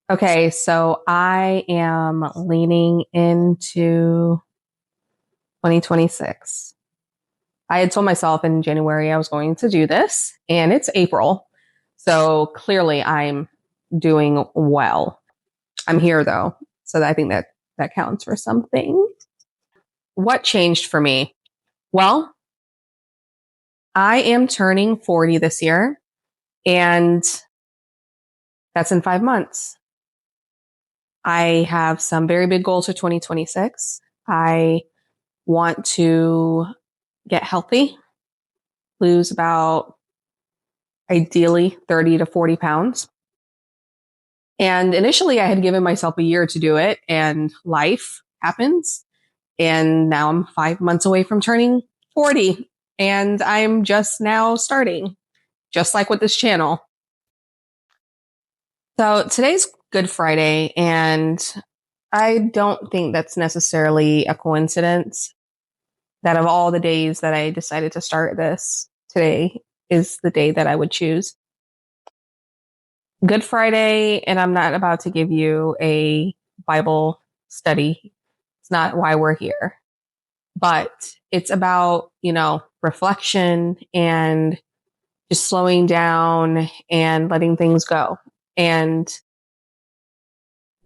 Okay, so I am leaning into 2026. I had told myself in January I was going to do this, and it's April. So clearly I'm doing well. I'm here though, so I think that counts for something. What changed for me? Well, I am turning 40 this year, and that's in 5 months. I have some very big goals for 2026. I want to get healthy, lose about ideally 30 to 40 pounds. And initially, I had given myself a year to do it, and life happens. And now I'm 5 months away from turning 40, and I'm just now starting, just like with this channel. So today's Good Friday, and I don't think that's necessarily a coincidence that of all the days that I decided to start this, today is the day that I would choose. Good Friday, and I'm not about to give you a Bible study. It's not why we're here, but it's about, reflection and just slowing down and letting things go. And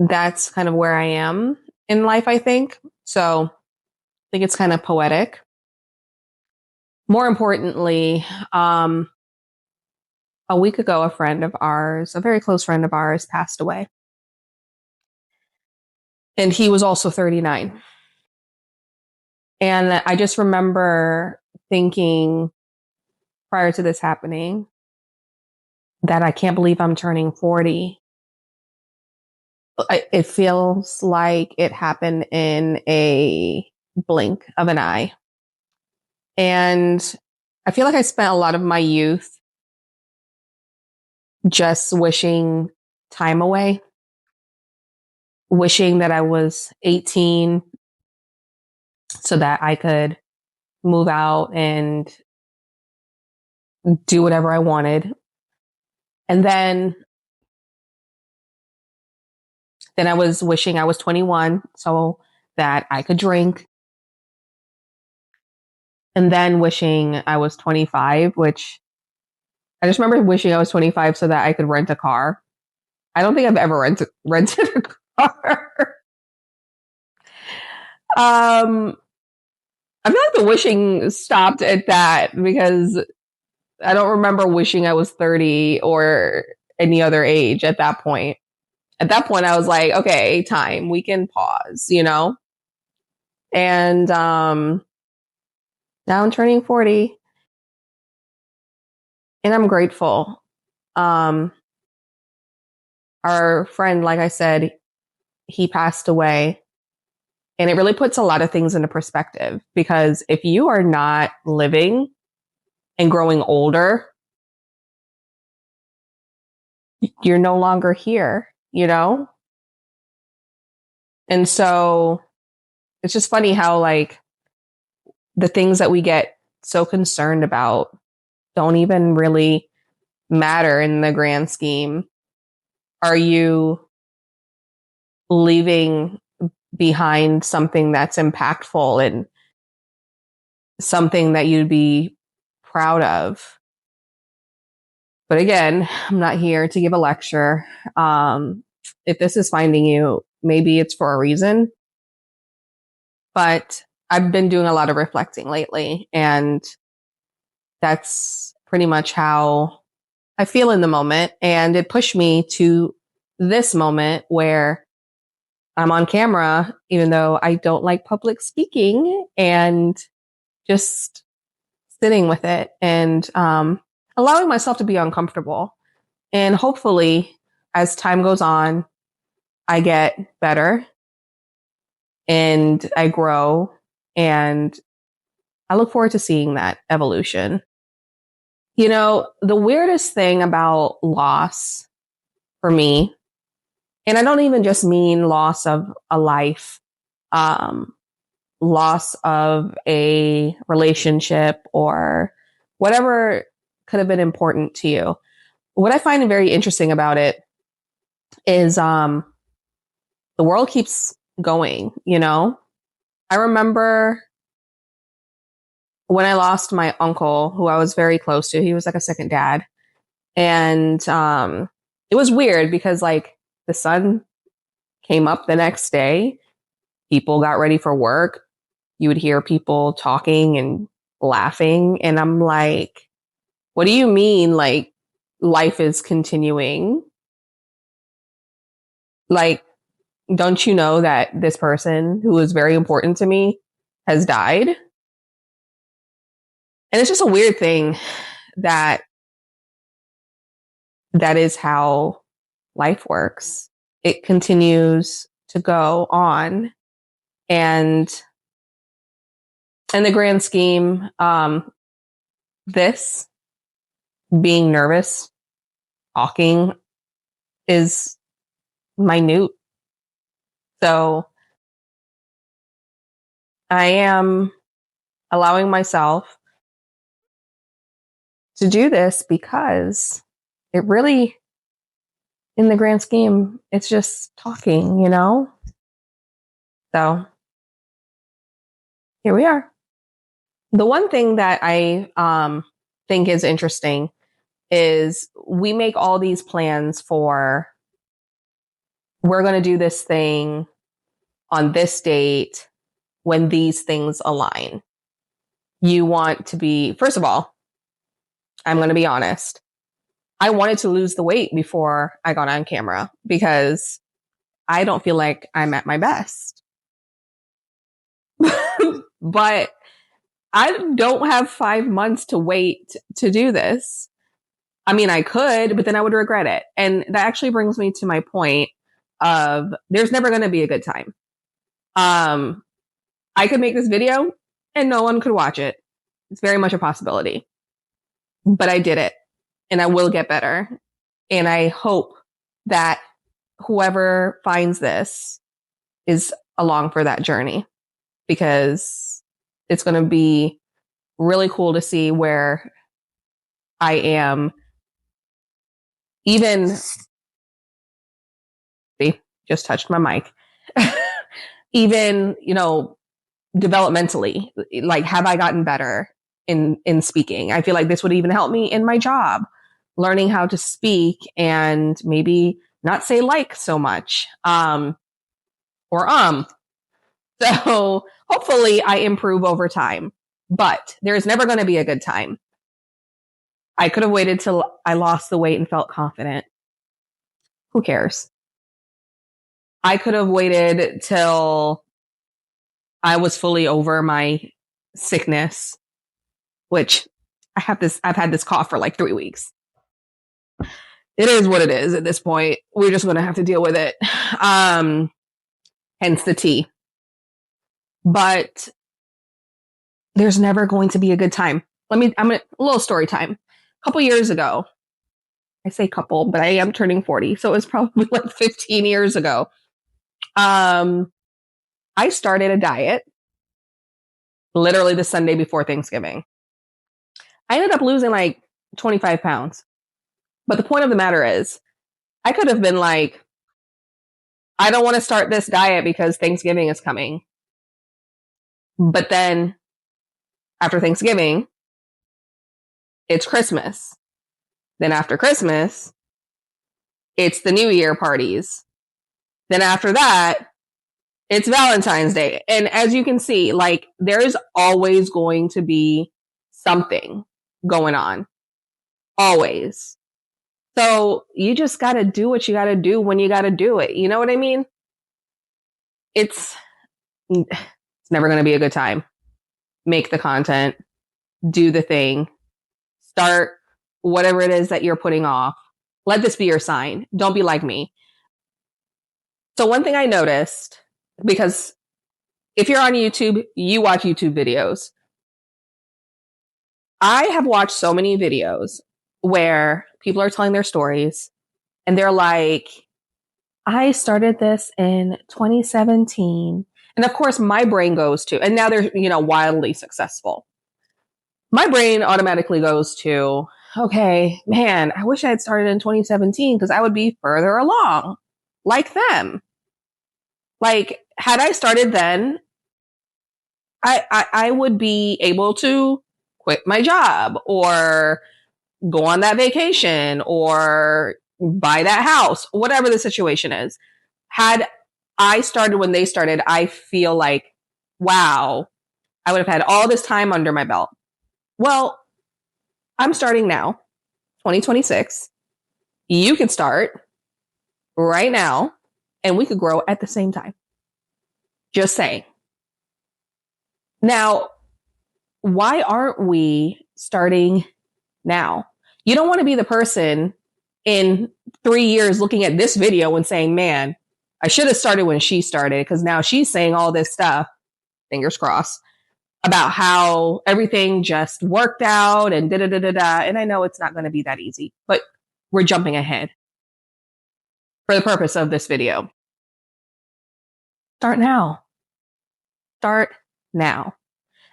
that's kind of where I am in life, I think. So I think it's kind of poetic. More importantly, a week ago, a friend of ours, a very close friend of ours, passed away. And he was also 39. And I just remember thinking prior to this happening that I can't believe I'm turning 40. It feels like it happened in a blink of an eye. And I feel like I spent a lot of my youth just wishing time away, wishing that I was 18 so that I could move out and do whatever I wanted. And then I was wishing I was 21 so that I could drink. And then wishing I was 25, which I just remember wishing I was 25 so that I could rent a car. I don't think I've ever rented a car. I feel like the wishing stopped at that because I don't remember wishing I was 30 or any other age at that point. At that point, I was like, okay, time, we can pause. And now I'm turning 40 and I'm grateful. Our friend, like I said, he passed away. And it really puts a lot of things into perspective because if you are not living and growing older, you're no longer here. And so it's just funny how like the things that we get so concerned about don't even really matter in the grand scheme. Are you leaving behind something that's impactful and something that you'd be proud of? But again, I'm not here to give a lecture. If this is finding you, maybe it's for a reason. But I've been doing a lot of reflecting lately, and that's pretty much how I feel in the moment. And it pushed me to this moment where I'm on camera, even though I don't like public speaking, and just sitting with it and allowing myself to be uncomfortable. And hopefully, as time goes on, I get better and I grow. And I look forward to seeing that evolution. The weirdest thing about loss for me, and I don't even just mean loss of a life, loss of a relationship or whatever could have been important to you. What I find very interesting about it is the world keeps going, you know? I remember when I lost my uncle, who I was very close to. He was like a second dad. And it was weird because like the sun came up the next day, people got ready for work. You would hear people talking and laughing. And I'm like, what do you mean like life is continuing? Like, don't you know that this person who was very important to me has died? And it's just a weird thing that that is how life works. It continues to go on. And in the grand scheme, this being nervous, talking is minute. So I am allowing myself to do this because it really, in the grand scheme, it's just talking, you know? So here we are. The one thing that I think is interesting is we make all these plans for we're going to do this thing on this date when these things align. You want to be, first of all, I'm going to be honest. I wanted to lose the weight before I got on camera because I don't feel like I'm at my best. But I don't have 5 months to wait to do this. I mean, I could, but then I would regret it. And that actually brings me to my point of there's never going to be a good time. I could make this video and no one could watch it. It's very much a possibility. But I did it and I will get better. And I hope that whoever finds this is along for that journey because it's going to be really cool to see where I am. Even, see, just touched my mic. Even, you know, developmentally, like, have I gotten better in speaking? I feel like this would even help me in my job, learning how to speak and maybe not say like so much, or. So hopefully I improve over time, but there's never going to be a good time. I could have waited till I lost the weight and felt confident. Who cares? I could have waited till I was fully over my sickness, which I've had this cough for like 3 weeks. It is what it is at this point. We're just going to have to deal with it. Hence the tea. But there's never going to be a good time. I'm a little story time. A couple years ago, I say couple, but I am turning 40. So it was probably like 15 years ago. I started a diet literally the Sunday before Thanksgiving. I ended up losing like 25 pounds. But the point of the matter is, I could have been like, I don't want to start this diet because Thanksgiving is coming. But then after Thanksgiving, it's Christmas. Then after Christmas, it's the New Year parties. Then after that, it's Valentine's Day. And as you can see, like, there's always going to be something going on. Always. So you just got to do what you got to do when you got to do it. You know what I mean? It's never going to be a good time. Make the content, do the thing, start whatever it is that you're putting off. Let this be your sign. Don't be like me. So one thing I noticed, because if you're on YouTube, you watch YouTube videos. I have watched so many videos where people are telling their stories and they're like, I started this in 2017. And of course, my brain goes to, and now they're, wildly successful. My brain automatically goes to, okay, man, I wish I had started in 2017 because I would be further along. like them. Like, had I started then, I would be able to quit my job or go on that vacation or buy that house, whatever the situation is. Had I started when they started, I feel like, wow, I would have had all this time under my belt. Well, I'm starting now, 2026. You can start right now and we could grow at the same time. Just saying. Now, why aren't we starting now? You don't want to be the person in 3 years looking at this video and saying, man, I should have started when she started, because now she's saying all this stuff, fingers crossed, about how everything just worked out and da-da-da-da-da. And I know it's not going to be that easy, but we're jumping ahead for the purpose of this video. Start now. Start now.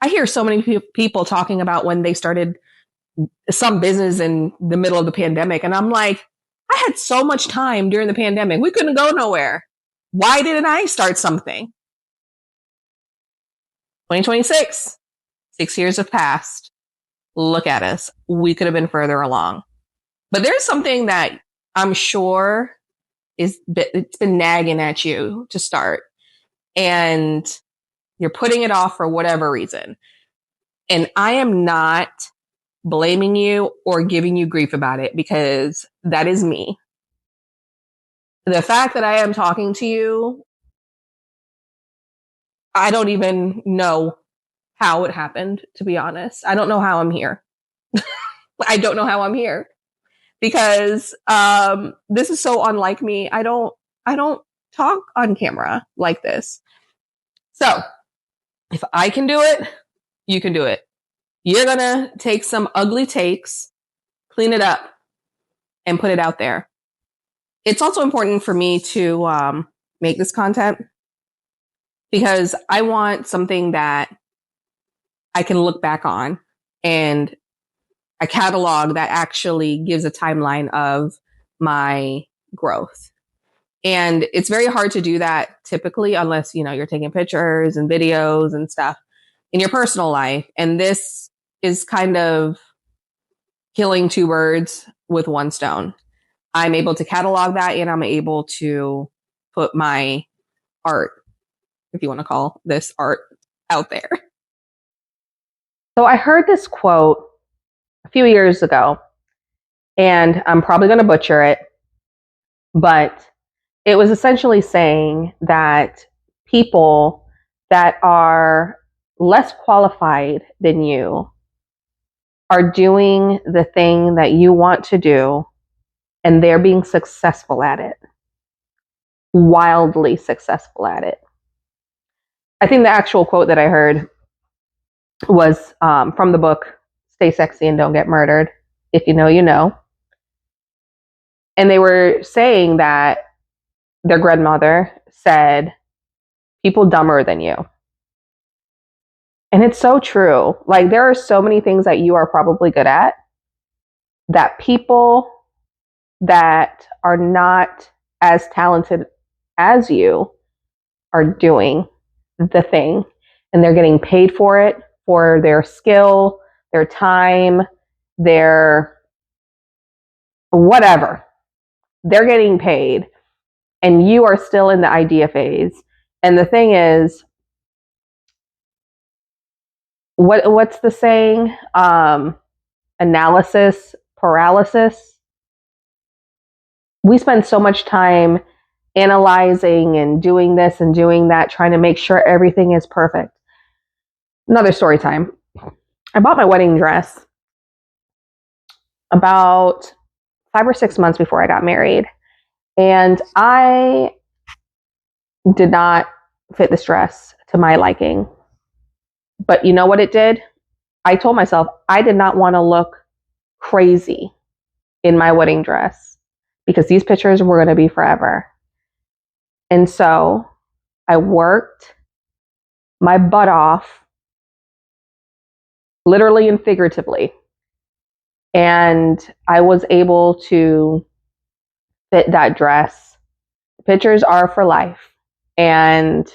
I hear so many people talking about when they started some business in the middle of the pandemic. And I'm like, I had so much time during the pandemic. We couldn't go nowhere. Why didn't I start something? 2026, 6 years have passed. Look at us. We could have been further along. But there's something that I'm sure it's been nagging at you to start. And you're putting it off for whatever reason. And I am not blaming you or giving you grief about it, because that is me. The fact that I am talking to you, I don't even know how it happened, to be honest. I don't know how I'm here. I don't know how I'm here, because this is so unlike me. I don't talk on camera like this. So if I can do it, you can do it. You're going to take some ugly takes, clean it up, and put it out there. It's also important for me to make this content because I want something that I can look back on and a catalog that actually gives a timeline of my growth. And it's very hard to do that typically unless, you're taking pictures and videos and stuff in your personal life. And this is kind of killing two birds with one stone. I'm able to catalog that and I'm able to put my art, if you want to call this art, out there. So I heard this quote a few years ago, and I'm probably going to butcher it, but it was essentially saying that people that are less qualified than you are doing the thing that you want to do, and they're being successful at it, wildly successful at it. I think the actual quote that I heard was from the book Stay Sexy and Don't Get Murdered. If you know, you know. And they were saying that their grandmother said, people dumber than you. And it's so true. Like, there are so many things that you are probably good at that people that are not as talented as you are doing the thing, and they're getting paid for it, for their skill, their time, their whatever. They're getting paid, and you are still in the idea phase. And the thing is, what's the saying? Analysis paralysis. We spend so much time analyzing and doing this and doing that, trying to make sure everything is perfect. Another story time. I bought my wedding dress about 5 or 6 months before I got married. And I did not fit this dress to my liking. But you know what it did? I told myself I did not want to look crazy in my wedding dress because these pictures were going to be forever. And so I worked my butt off, literally and figuratively. And I was able to fit that dress. The Pictures are for life. And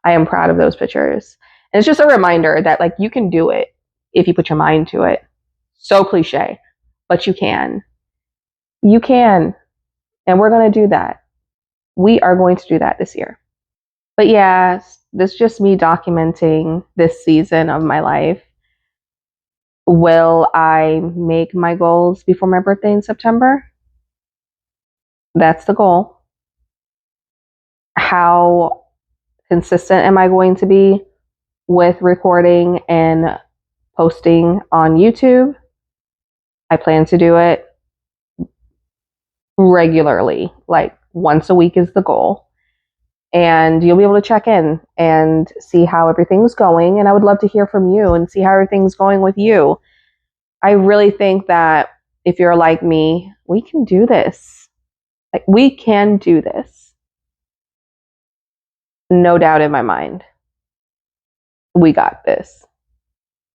I am proud of those pictures. And it's just a reminder that like you can do it if you put your mind to it. So cliche, but you can. You can. And we're going to do that. We are going to do that this year. But yeah, this is just me documenting this season of my life. Will I make my goals before my birthday in September? That's the goal. How consistent am I going to be with recording and posting on YouTube? I plan to do it regularly, like once a week is the goal. And you'll be able to check in and see how everything's going. And I would love to hear from you and see how everything's going with you. I really think that if you're like me, we can do this. Like, we can do this. No doubt in my mind. We got this.